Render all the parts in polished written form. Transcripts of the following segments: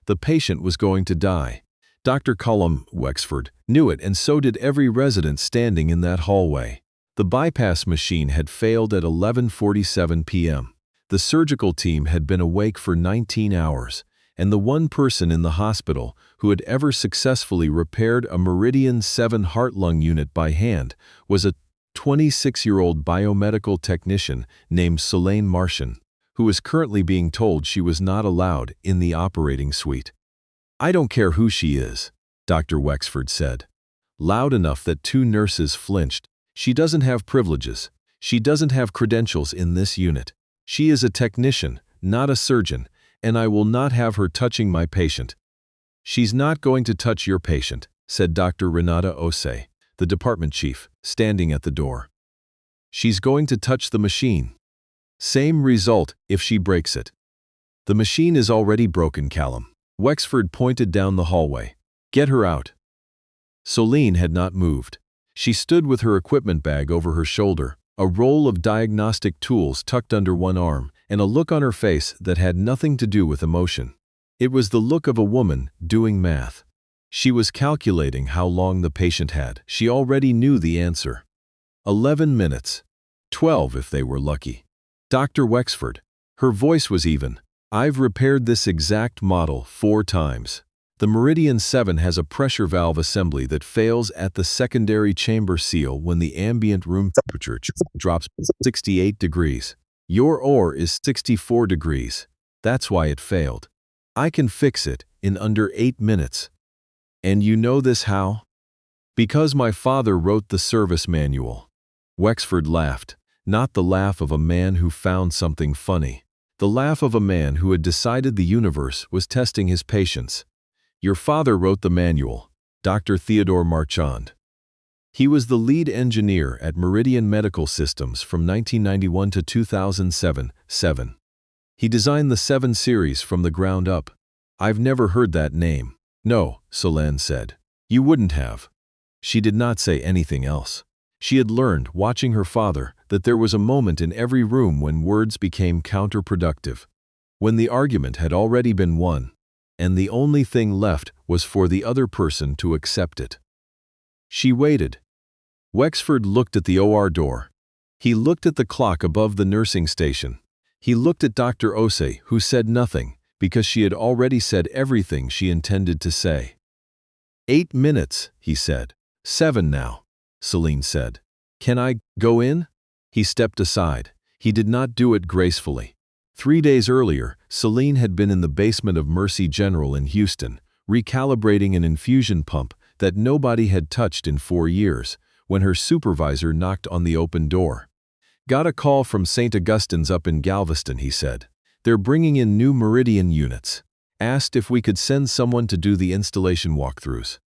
The patient was going to die. Dr. Colum Wexford knew it, and so did every resident standing in that hallway. The bypass machine had failed at 11:47 p.m. The surgical team had been awake for 19 hours, and the one person in the hospital who had ever successfully repaired a Meridian 7 heart-lung unit by hand was a 26-year-old biomedical technician named Solène Marchand, who was currently being told she was not allowed in the operating suite. "I don't care who she is," Dr. Wexford said, loud enough that 2 nurses flinched. "She doesn't have privileges. She doesn't have credentials in this unit. She is a technician, not a surgeon, and I will not have her touching my patient." "She's not going to touch your patient," said Dr. Renata Ose, the department chief, standing at the door. "She's going to touch the machine. Same result if she breaks it." "The machine is already broken, Callum." Wexford pointed down the hallway. "Get her out." Solène had not moved. She stood with her equipment bag over her shoulder, a roll of diagnostic tools tucked under one arm, and a look on her face that had nothing to do with emotion. It was the look of a woman doing math. She was calculating how long the patient had. She already knew the answer. 11 minutes. 12 if they were lucky. "Dr. Wexford." Her voice was even. "I've repaired this exact model 4 times. The Meridian 7 has a pressure valve assembly that fails at the secondary chamber seal when the ambient room temperature drops 68 degrees. Your ore is 64 degrees. That's why it failed. I can fix it in under 8 minutes. And you know this how? Because my father wrote the service manual." Wexford laughed, not the laugh of a man who found something funny. The laugh of a man who had decided the universe was testing his patience. "Your father wrote the manual, Dr. Theodore Marchand. He was the lead engineer at Meridian Medical Systems from 1991 to 2007. He designed the 7 series from the ground up." "I've never heard that name." "No," Solène said. "You wouldn't have." She did not say anything else. She had learned, watching her father, that there was a moment in every room when words became counterproductive, when the argument had already been won, and the only thing left was for the other person to accept it. She waited. Wexford looked at the OR door. He looked at the clock above the nursing station. He looked at Dr. Ose, who said nothing, because she had already said everything she intended to say. 8 minutes, he said. 7 now, Solène said. "Can I go in?" He stepped aside. He did not do it gracefully. 3 days earlier, Solène had been in the basement of Mercy General in Houston, recalibrating an infusion pump that nobody had touched in 4 years, when her supervisor knocked on the open door. "Got a call from St. Augustine's up in Galveston," he said. "They're bringing in new Meridian units. Asked if we could send someone to do the installation walkthroughs."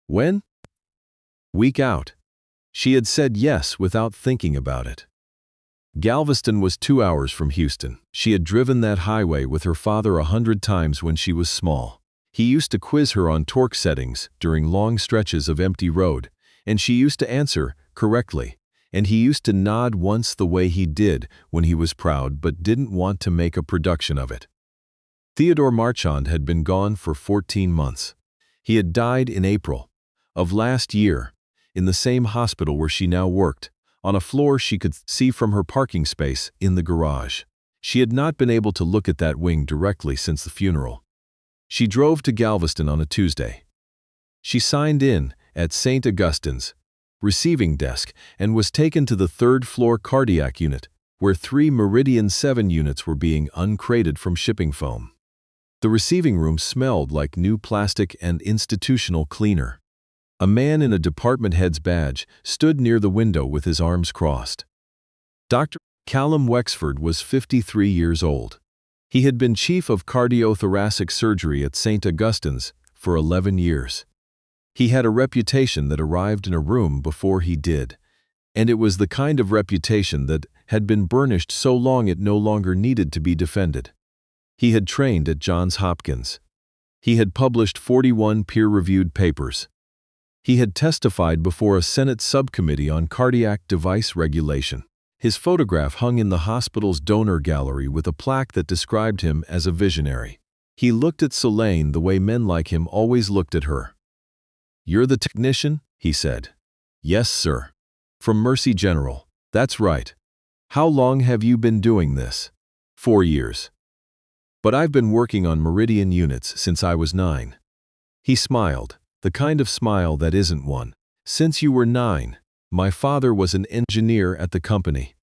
"When?" "Week out." She had said yes without thinking about it. Galveston was 2 hours from Houston. She had driven that highway with her father 100 times when she was small. He used to quiz her on torque settings during long stretches of empty road, and she used to answer correctly, and he used to nod once the way he did when he was proud but didn't want to make a production of it. Theodore Marchand had been gone for 14 months. He had died in April of last year, in the same hospital where she now worked, on a floor she could see from her parking space in the garage. She had not been able to look at that wing directly since the funeral. She drove to Galveston on a Tuesday. She signed in at St. Augustine's receiving desk and was taken to the 3rd-floor cardiac unit, where 3 Meridian 7 units were being uncrated from shipping foam. The receiving room smelled like new plastic and institutional cleaner. A man in a department head's badge stood near the window with his arms crossed. Dr. Callum Wexford was 53 years old. He had been chief of cardiothoracic surgery at St. Augustine's for 11 years. He had a reputation that arrived in a room before he did, and it was the kind of reputation that had been burnished so long it no longer needed to be defended. He had trained at Johns Hopkins. He had published 41 peer-reviewed papers. He had testified before a Senate subcommittee on cardiac device regulation. His photograph hung in the hospital's donor gallery with a plaque that described him as a visionary. He looked at Solène the way men like him always looked at her. "You're the technician?" he said. "Yes, sir. From Mercy General." "That's right. How long have you been doing this?" 4 years. "But I've been working on Meridian units since I was 9. He smiled, the kind of smile that isn't one. "Since you were 9, my father was an engineer at the company.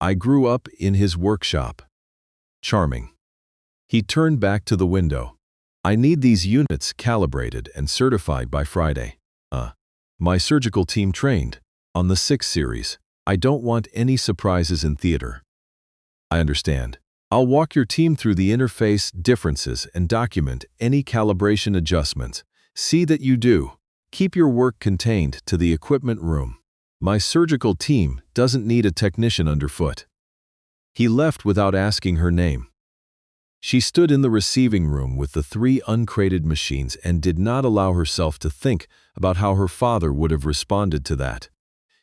I grew up in his workshop." Charming. He turned back to the window. "I need these units calibrated and certified by Friday. My surgical team trained on the 6 series. I don't want any surprises in theater." "I understand. I'll walk your team through the interface differences and document any calibration adjustments. See that you do. Keep your work contained to the equipment room. My surgical team doesn't need a technician underfoot." He left without asking her name. She stood in the receiving room with the 3 uncrated machines and did not allow herself to think about how her father would have responded to that.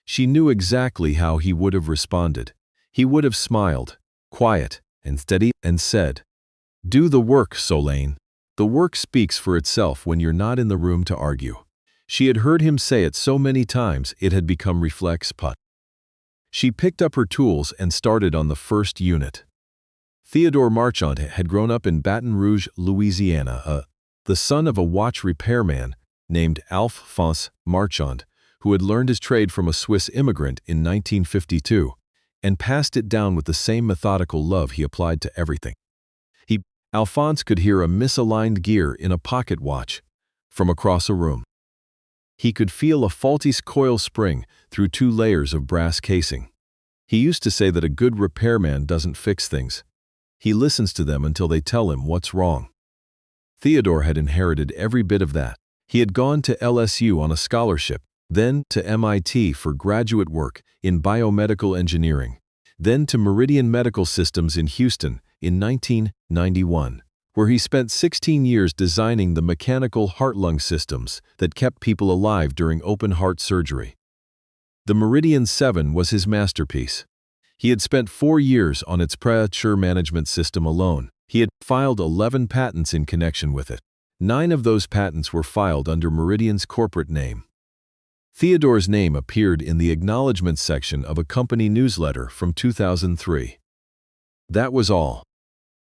She knew exactly how he would have responded. He would have smiled, quiet and steady, and said, "Do the work, Solène. The work speaks for itself when you're not in the room to argue." She had heard him say it so many times it had become reflex put. She picked up her tools and started on the first unit. Theodore Marchand had grown up in Baton Rouge, Louisiana, the son of a watch repairman named Alphonse Marchand, who had learned his trade from a Swiss immigrant in 1952 and passed it down with the same methodical love he applied to everything. Alphonse could hear a misaligned gear in a pocket watch from across a room. He could feel a faulty coil spring through 2 layers of brass casing. He used to say that a good repairman doesn't fix things. He listens to them until they tell him what's wrong. Theodore had inherited every bit of that. He had gone to LSU on a scholarship, then to MIT for graduate work in biomedical engineering, then to Meridian Medical Systems in Houston in 1991, where he spent 16 years designing the mechanical heart-lung systems that kept people alive during open-heart surgery. The Meridian 7 was his masterpiece. He had spent 4 years on its premature management system alone. He had filed 11 patents in connection with it. 9 of those patents were filed under Meridian's corporate name. Theodore's name appeared in the acknowledgement section of a company newsletter from 2003. That was all.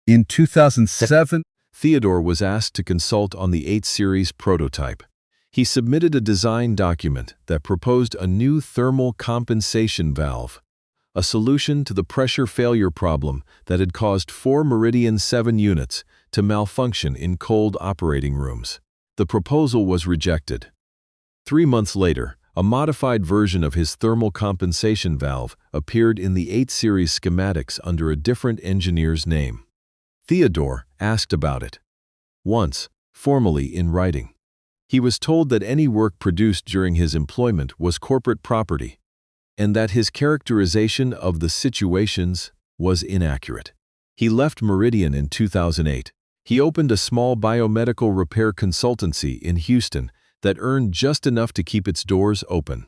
In 2007, Theodore was asked to consult on the 8 series prototype. He submitted a design document that proposed a new thermal compensation valve, a solution to the pressure failure problem that had caused 4 Meridian 7 units to malfunction in cold operating rooms. The proposal was rejected. 3 months later, a modified version of his thermal compensation valve appeared in the 8 series schematics under a different engineer's name. Theodore asked about it. Once, formally in writing. He was told that any work produced during his employment was corporate property, and that his characterization of the situations was inaccurate. He left Meridian in 2008. He opened a small biomedical repair consultancy in Houston that earned just enough to keep its doors open.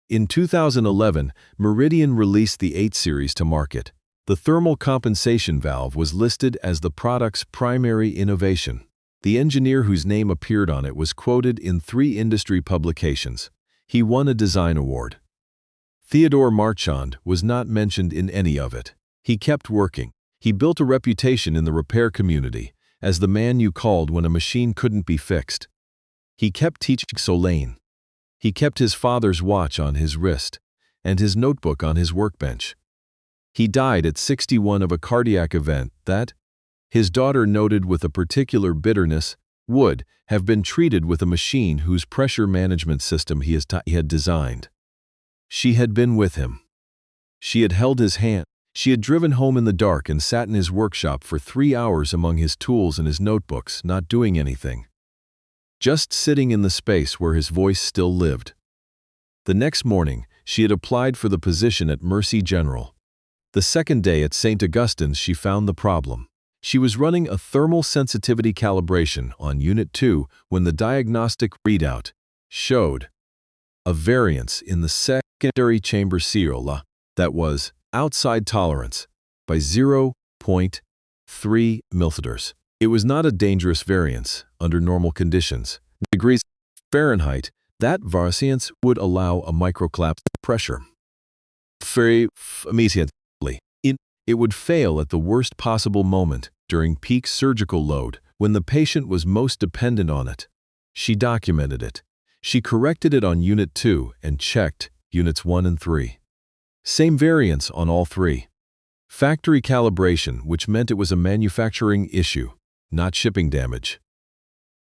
In 2011, Meridian released the 8 series to market. The thermal compensation valve was listed as the product's primary innovation. The engineer whose name appeared on it was quoted in 3 industry publications. He won a design award. Theodore Marchand was not mentioned in any of it. He kept working. He built a reputation in the repair community as the man you called when a machine couldn't be fixed. He kept teaching Solène. He kept his father's watch on his wrist and his notebook on his workbench. He died at 61 of a cardiac event that, his daughter noted with a particular bitterness, would have been treated with a machine whose pressure management system he had designed. She had been with him. She had held his hand. She had driven home in the dark and sat in his workshop for 3 hours among his tools and his notebooks, not doing anything. Just sitting in the space where his voice still lived. The next morning, she had applied for the position at Mercy General. The second day at St. Augustine's, she found the problem. She was running a thermal sensitivity calibration on Unit 2 when the diagnostic readout showed a variance in the secondary chamber seal that was outside tolerance by 0.3 milliliters. It was not a dangerous variance under normal conditions. Degrees Fahrenheit, that variance would allow a microcollapse pressure. Very immediately. It would fail at the worst possible moment during peak surgical load when the patient was most dependent on it. She documented it. She corrected it on Unit 2 and checked Units 1 and 3. Same variance on all three. Factory calibration, which meant it was a manufacturing issue, not shipping damage.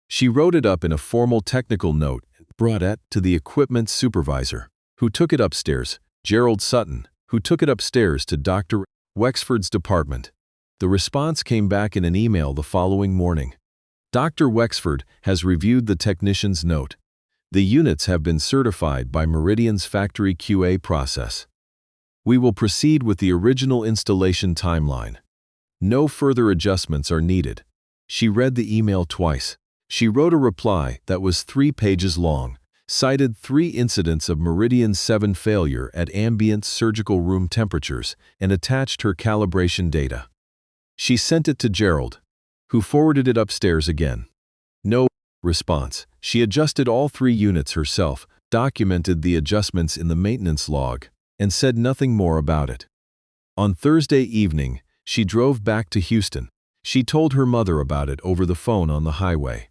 She wrote it up in a formal technical note and brought it to the equipment supervisor, who took it upstairs, Gerald Sutton, who took it upstairs to Dr. Wexford's department. The response came back in an email the following morning. Dr. Wexford has reviewed the technician's note. The units have been certified by Meridian's factory QA process. We will proceed with the original installation timeline. No further adjustments are needed. She read the email twice. She wrote a reply that was 3 pages long, cited 3 incidents of Meridian 7 failure at ambient surgical room temperatures, and attached her calibration data. She sent it to Gerald, who forwarded it upstairs again. No response. She adjusted all 3 units herself, documented the adjustments in the maintenance log, and said nothing more about it. On Thursday evening, she drove back to Houston. She told her mother about it over the phone on the highway.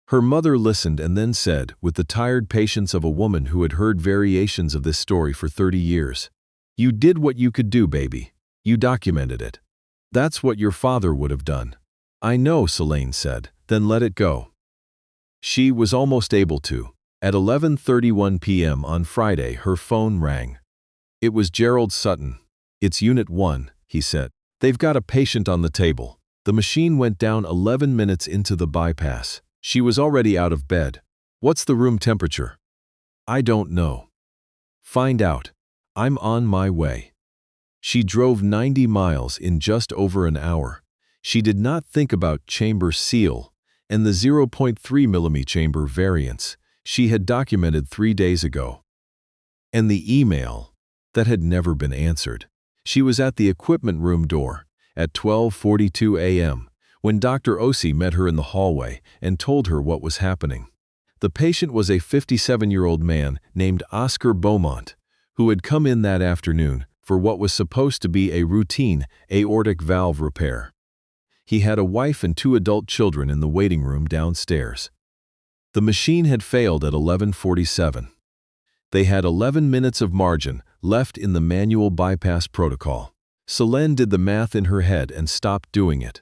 Her mother listened and then said, with the tired patience of a woman who had heard variations of this story for 30 years, "You did what you could do, baby. You documented it. That's what your father would have done." "I know," Solène said, "then let it go." She was almost able to. At 11:31 p.m. on Friday, her phone rang. It was Gerald Sutton. "It's Unit 1, he said. "They've got a patient on the table." The machine went down 11 minutes into the bypass. She was already out of bed. "What's the room temperature?" "I don't know." "Find out. I'm on my way." She drove 90 miles in just over an hour. She did not think about chamber seal and the 0.3 mm chamber variance she had documented 3 days ago. And the email that had never been answered. She was at the equipment room door at 12:42 a.m. when Dr. Osi met her in the hallway and told her what was happening. The patient was a 57-year-old man named Oscar Beaumont, who had come in that afternoon for what was supposed to be a routine aortic valve repair. He had a wife and 2 adult children in the waiting room downstairs. The machine had failed at 11:47. They had 11 minutes of margin left in the manual bypass protocol. Solène did the math in her head and stopped doing it.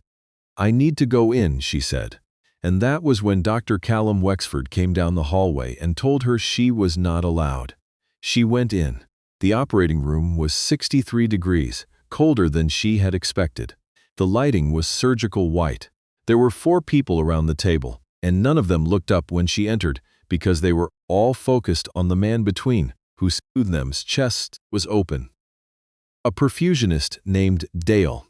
"I need to go in," she said. And that was when Dr. Callum Wexford came down the hallway and told her she was not allowed. She went in. The operating room was 63 degrees, colder than she had expected. The lighting was surgical white. There were 4 people around the table, and none of them looked up when she entered because they were all focused on the man between, whose chest was open. A perfusionist named Dale.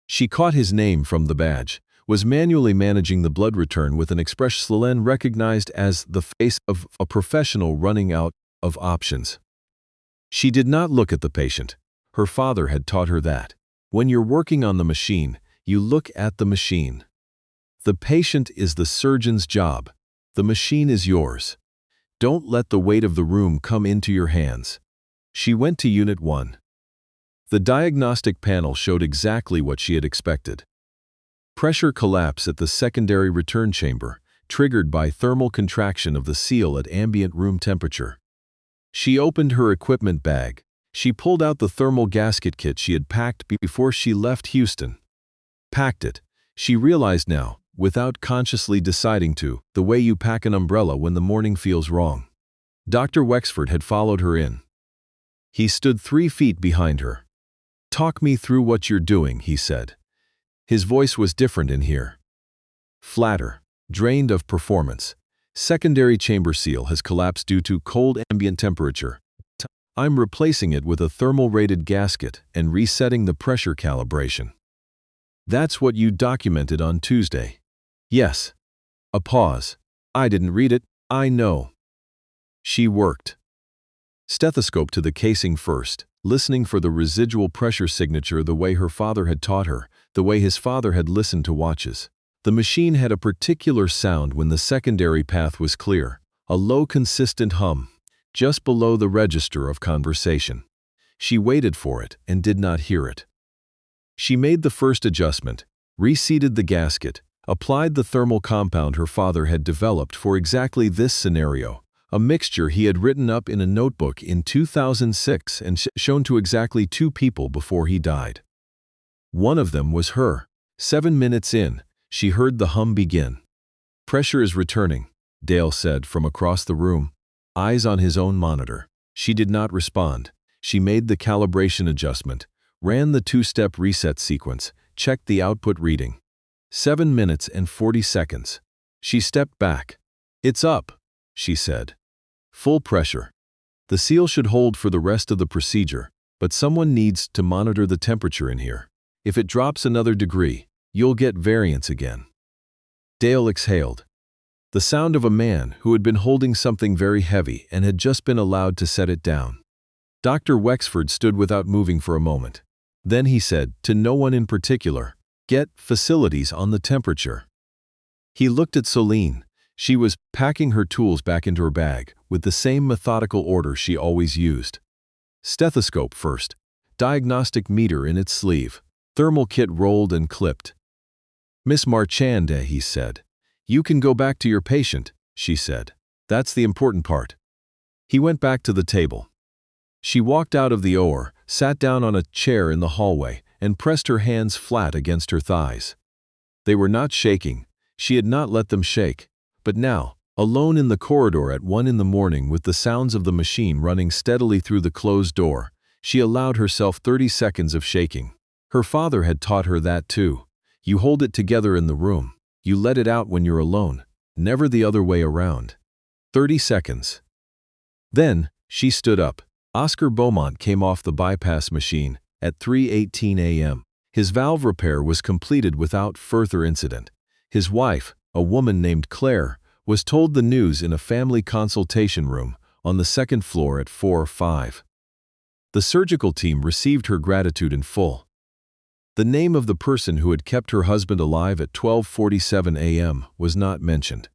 She caught his name from the badge, was manually managing the blood return with an expression Solène recognized as the face of a professional running out of options. She did not look at the patient. Her father had taught her that. When you're working on the machine, you look at the machine. The patient is the surgeon's job. The machine is yours. Don't let the weight of the room come into your hands. She went to Unit 1. The diagnostic panel showed exactly what she had expected. Pressure collapse at the secondary return chamber, triggered by thermal contraction of the seal at ambient room temperature. She opened her equipment bag. She pulled out the thermal gasket kit she had packed before she left Houston. Packed it. She realized now, without consciously deciding to, the way you pack an umbrella when the morning feels wrong. Dr. Wexford had followed her in. He stood 3 feet behind her. "Talk me through what you're doing," he said. His voice was different in here. Flatter, drained of performance. "Secondary chamber seal has collapsed due to cold ambient temperature. I'm replacing it with a thermal-rated gasket and resetting the pressure calibration." "That's what you documented on Tuesday." "Yes." A pause. "I didn't read it, I know." She worked. Stethoscope to the casing first, listening for the residual pressure signature the way her father had taught her, the way his father had listened to watches. The machine had a particular sound when the secondary path was clear, a low consistent hum, just below the register of conversation. She waited for it and did not hear it. She made the first adjustment, reseated the gasket, applied the thermal compound her father had developed for exactly this scenario, a mixture he had written up in a notebook in 2006 and shown to exactly 2 people before he died. One of them was her. 7 minutes in, she heard the hum begin. "Pressure is returning," Dale said from across the room, eyes on his own monitor. She did not respond. She made the calibration adjustment, ran the 2-step reset sequence, checked the output reading. 7 minutes and 40 seconds. She stepped back. "It's up," she said. "Full pressure. The seal should hold for the rest of the procedure, but someone needs to monitor the temperature in here. If it drops another degree, you'll get variance again." Dale exhaled. The sound of a man who had been holding something very heavy and had just been allowed to set it down. Dr. Wexford stood without moving for a moment. Then he said, to no one in particular, "Get facilities on the temperature." He looked at Solène. She was packing her tools back into her bag with the same methodical order she always used. Stethoscope first, diagnostic meter in its sleeve, thermal kit rolled and clipped. "Miss Marchand," he said. "You can go back to your patient," she said. "That's the important part." He went back to the table. She walked out of the OR, sat down on a chair in the hallway, and pressed her hands flat against her thighs. They were not shaking. She had not let them shake. But now, alone in the corridor at 1 in the morning with the sounds of the machine running steadily through the closed door, she allowed herself 30 seconds of shaking. Her father had taught her that too. You hold it together in the room. You let it out when you're alone, never the other way around. 30 seconds. Then, she stood up. Oscar Beaumont came off the bypass machine at 3:18 a.m. His valve repair was completed without further incident. His wife, a woman named Claire, was told the news in a family consultation room on the 2nd floor at 4:05. The surgical team received her gratitude in full. The name of the person who had kept her husband alive at 12:47 a.m. was not mentioned.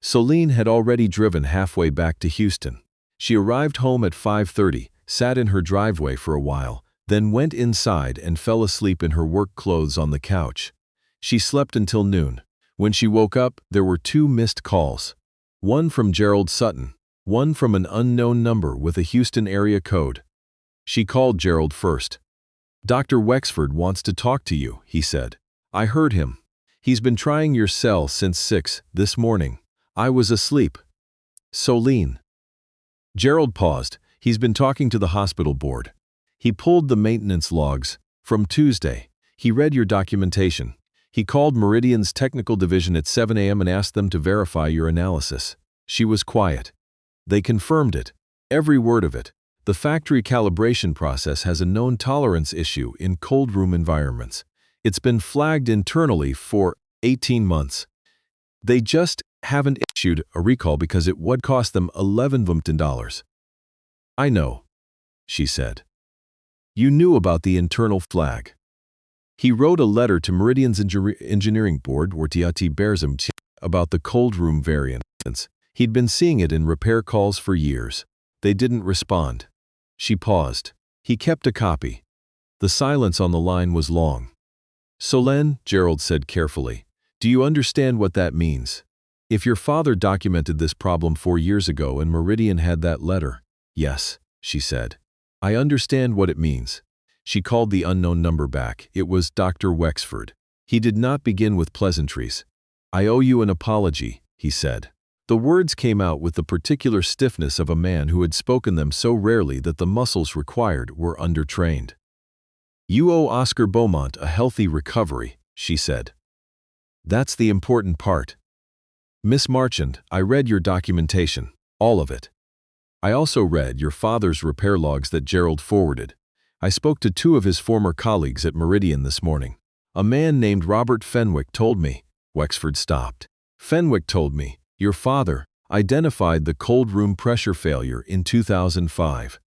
Solène had already driven halfway back to Houston. She arrived home at 5:30, sat in her driveway for a while, then went inside and fell asleep in her work clothes on the couch. She slept until noon. When she woke up, there were 2 missed calls. One from Gerald Sutton, one from an unknown number with a Houston area code. She called Gerald first. "Dr. Wexford wants to talk to you," he said. "I heard him. He's been trying your cell since 6 this morning. I was asleep." "Solène." Gerald paused. "He's been talking to the hospital board. He pulled the maintenance logs from Tuesday. He read your documentation. He called Meridian's technical division at 7 a.m. and asked them to verify your analysis." She was quiet. "They confirmed it. Every word of it. The factory calibration process has a known tolerance issue in cold room environments. It's been flagged internally for 18 months. They just haven't issued a recall because it would cost them $11 million. "I know," she said. "You knew about the internal flag." He wrote a letter to Meridian's engineering board about the cold room variants. He'd been seeing it in repair calls for years. They didn't respond. She paused. He kept a copy. The silence on the line was long. "Solène," Gerald said carefully, "do you understand what that means? If your father documented this problem 4 years ago and Meridian had that letter..." "Yes," she said. "I understand what it means." She called the unknown number back. It was Dr. Wexford. He did not begin with pleasantries. "I owe you an apology," he said. The words came out with the particular stiffness of a man who had spoken them so rarely that the muscles required were undertrained. "You owe Oscar Beaumont a healthy recovery," she said. "That's the important part. Miss Marchand, I read your documentation, all of it. I also read your father's repair logs that Gerald forwarded. I spoke to 2 of his former colleagues at Meridian this morning. A man named Robert Fenwick told me..." Wexford stopped. "Fenwick told me your father identified the cold room pressure failure in 2005,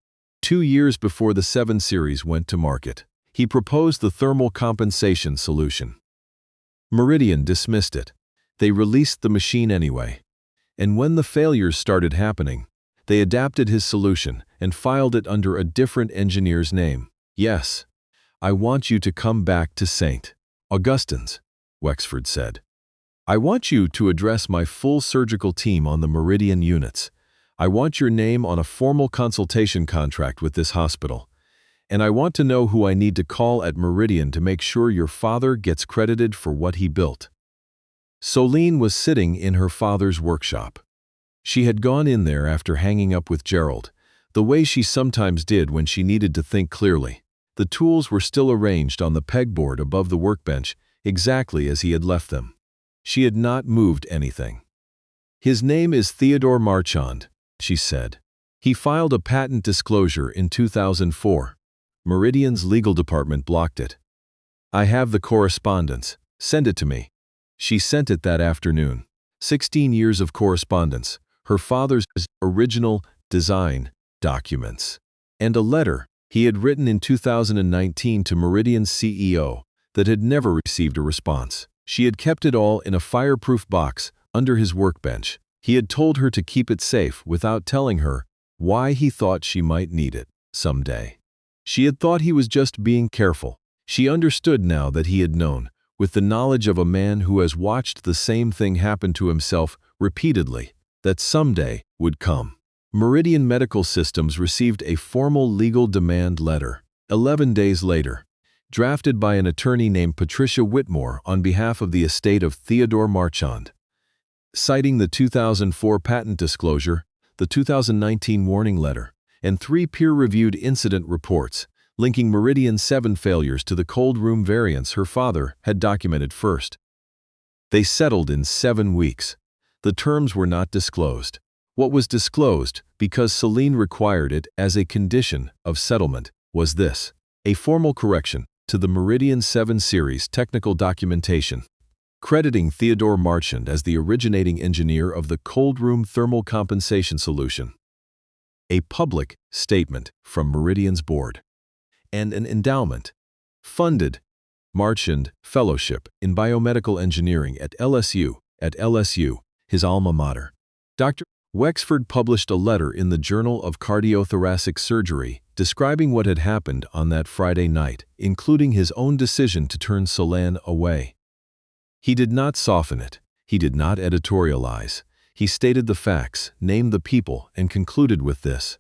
2 years before the 7 series went to market. He proposed the thermal compensation solution." Meridian dismissed it. They released the machine anyway. And when the failures started happening, they adapted his solution and filed it under a different engineer's name. Yes, I want you to come back to St. Augustine's, Wexford said. I want you to address my full surgical team on the Meridian units. I want your name on a formal consultation contract with this hospital. And I want to know who I need to call at Meridian to make sure your father gets credited for what he built. Solène was sitting in her father's workshop. She had gone in there after hanging up with Gerald, the way she sometimes did when she needed to think clearly. The tools were still arranged on the pegboard above the workbench, exactly as he had left them. She had not moved anything. His name is Theodore Marchand, she said. He filed a patent disclosure in 2004. Meridian's legal department blocked it. I have the correspondence. Send it to me. She sent it that afternoon. 16 years of correspondence, her father's original design documents, and a letter he had written in 2019 to Meridian's CEO that had never received a response. She had kept it all in a fireproof box under his workbench. He had told her to keep it safe without telling her why he thought she might need it someday. She had thought he was just being careful. She understood now that he had known, with the knowledge of a man who has watched the same thing happen to himself repeatedly, that someday would come. Meridian Medical Systems received a formal legal demand letter 11 days later, drafted by an attorney named Patricia Whitmore on behalf of the estate of Theodore Marchand. Citing the 2004 patent disclosure, the 2019 warning letter, and 3 peer-reviewed incident reports, linking Meridian's 7 failures to the cold room variants her father had documented first. They settled in 7 weeks. The terms were not disclosed. What was disclosed, because Solène required it as a condition of settlement, was this: a formal correction to the Meridian 7 series technical documentation, crediting Theodore Marchand as the originating engineer of the cold room thermal compensation solution, a public statement from Meridian's board, and an endowment funded Marchand Fellowship in Biomedical Engineering at LSU, his alma mater. Dr. Wexford published a letter in the Journal of Cardiothoracic Surgery describing what had happened on that Friday night, including his own decision to turn Solène away. He did not soften it. He did not editorialize. He stated the facts, named the people, and concluded with this: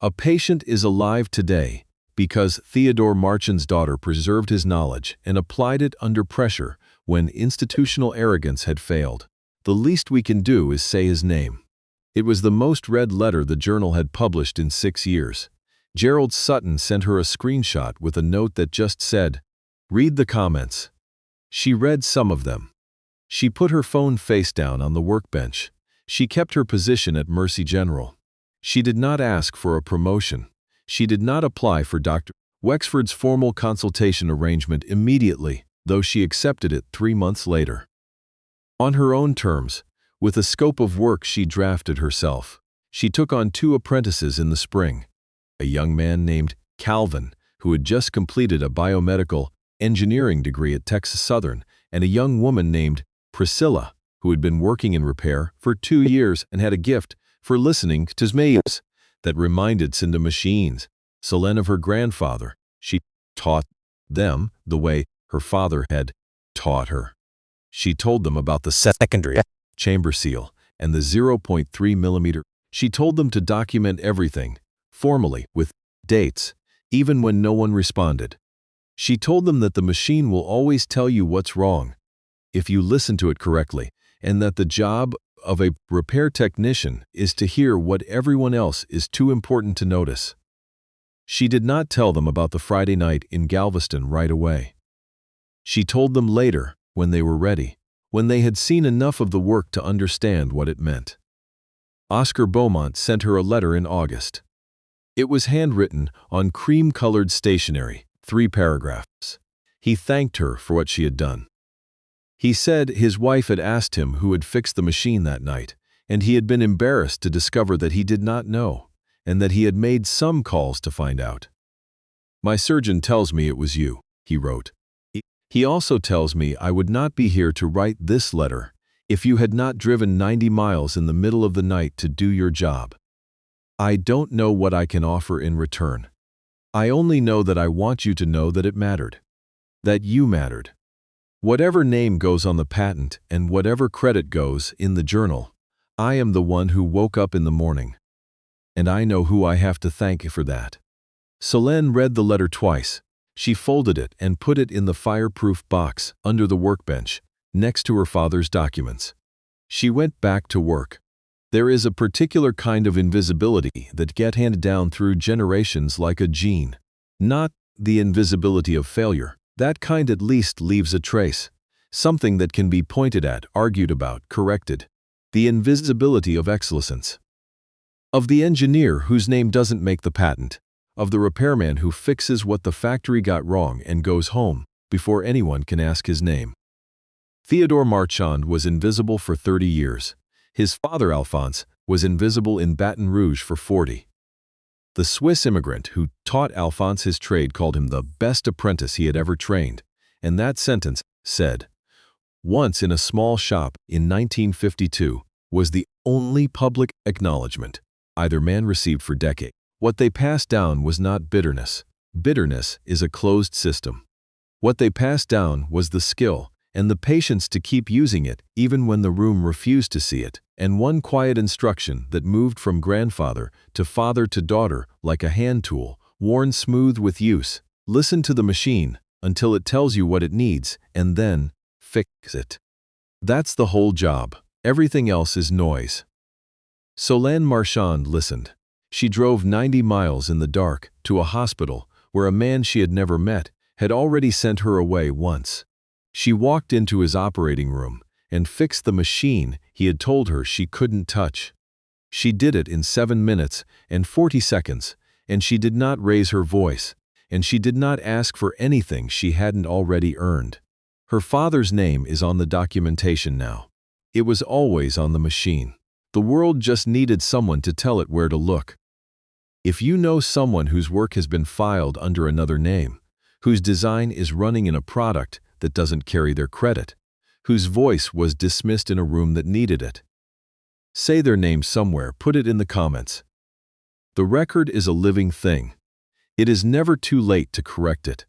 a patient is alive today because Theodore Marchand's daughter preserved his knowledge and applied it under pressure when institutional arrogance had failed. The least we can do is say his name. It was the most read letter the journal had published in 6 years. Gerald Sutton sent her a screenshot with a note that just said, "Read the comments." She read some of them. She put her phone face down on the workbench. She kept her position at Mercy General. She did not ask for a promotion. She did not apply for Dr. Wexford's formal consultation arrangement immediately, though she accepted it 3 months later. On her own terms, with a scope of work she drafted herself. She took on 2 apprentices in the spring, a young man named Calvin, who had just completed a biomedical engineering degree at Texas Southern, and a young woman named Priscilla, who had been working in repair for 2 years and had a gift for listening to zmaps that reminded Cinda machines. Solène of her grandfather. She taught them the way her father had taught her. She told them about the secondary chamber seal and the 0.3 millimeter. She told them to document everything, formally, with dates, even when no one responded. She told them that the machine will always tell you what's wrong, if you listen to it correctly, and that the job of a repair technician is to hear what everyone else is too important to notice. She did not tell them about the Friday night in Galveston right away. She told them later, when they were ready, when they had seen enough of the work to understand what it meant. Oscar Beaumont sent her a letter in August. It was handwritten on cream-colored stationery, 3 paragraphs. He thanked her for what she had done. He said his wife had asked him who had fixed the machine that night, and he had been embarrassed to discover that he did not know, and that he had made some calls to find out. "My surgeon tells me it was you," he wrote. He also tells me I would not be here to write this letter if you had not driven 90 miles in the middle of the night to do your job. I don't know what I can offer in return. I only know that I want you to know that it mattered. That you mattered. Whatever name goes on the patent and whatever credit goes in the journal, I am the one who woke up in the morning. And I know who I have to thank for that." Solène read the letter twice. She folded it and put it in the fireproof box under the workbench, next to her father's documents. She went back to work. There is a particular kind of invisibility that gets handed down through generations like a gene. Not the invisibility of failure. That kind at least leaves a trace. Something that can be pointed at, argued about, corrected. The invisibility of excellence. Of the engineer whose name doesn't make the patent. Of the repairman who fixes what the factory got wrong and goes home before anyone can ask his name. Theodore Marchand was invisible for 30 years. His father Alphonse was invisible in Baton Rouge for 40. The Swiss immigrant who taught Alphonse his trade called him the best apprentice he had ever trained, and that sentence said, "Once in a small shop in 1952 was the only public acknowledgement either man received for decades. What they passed down was not bitterness. Bitterness is a closed system. What they passed down was the skill and the patience to keep using it even when the room refused to see it, and one quiet instruction that moved from grandfather to daughter like a hand tool, worn smooth with use. Listen to the machine until it tells you what it needs, and then fix it. That's the whole job. Everything else is noise." Solène Marchand listened. She drove 90 miles in the dark to a hospital where a man she had never met had already sent her away once. She walked into his operating room and fixed the machine he had told her she couldn't touch. She did it in 7 minutes and 40 seconds, and she did not raise her voice, and she did not ask for anything she hadn't already earned. Her father's name is on the documentation now. It was always on the machine. The world just needed someone to tell it where to look. If you know someone whose work has been filed under another name, whose design is running in a product that doesn't carry their credit, whose voice was dismissed in a room that needed it, say their name somewhere, put it in the comments. The record is a living thing. It is never too late to correct it.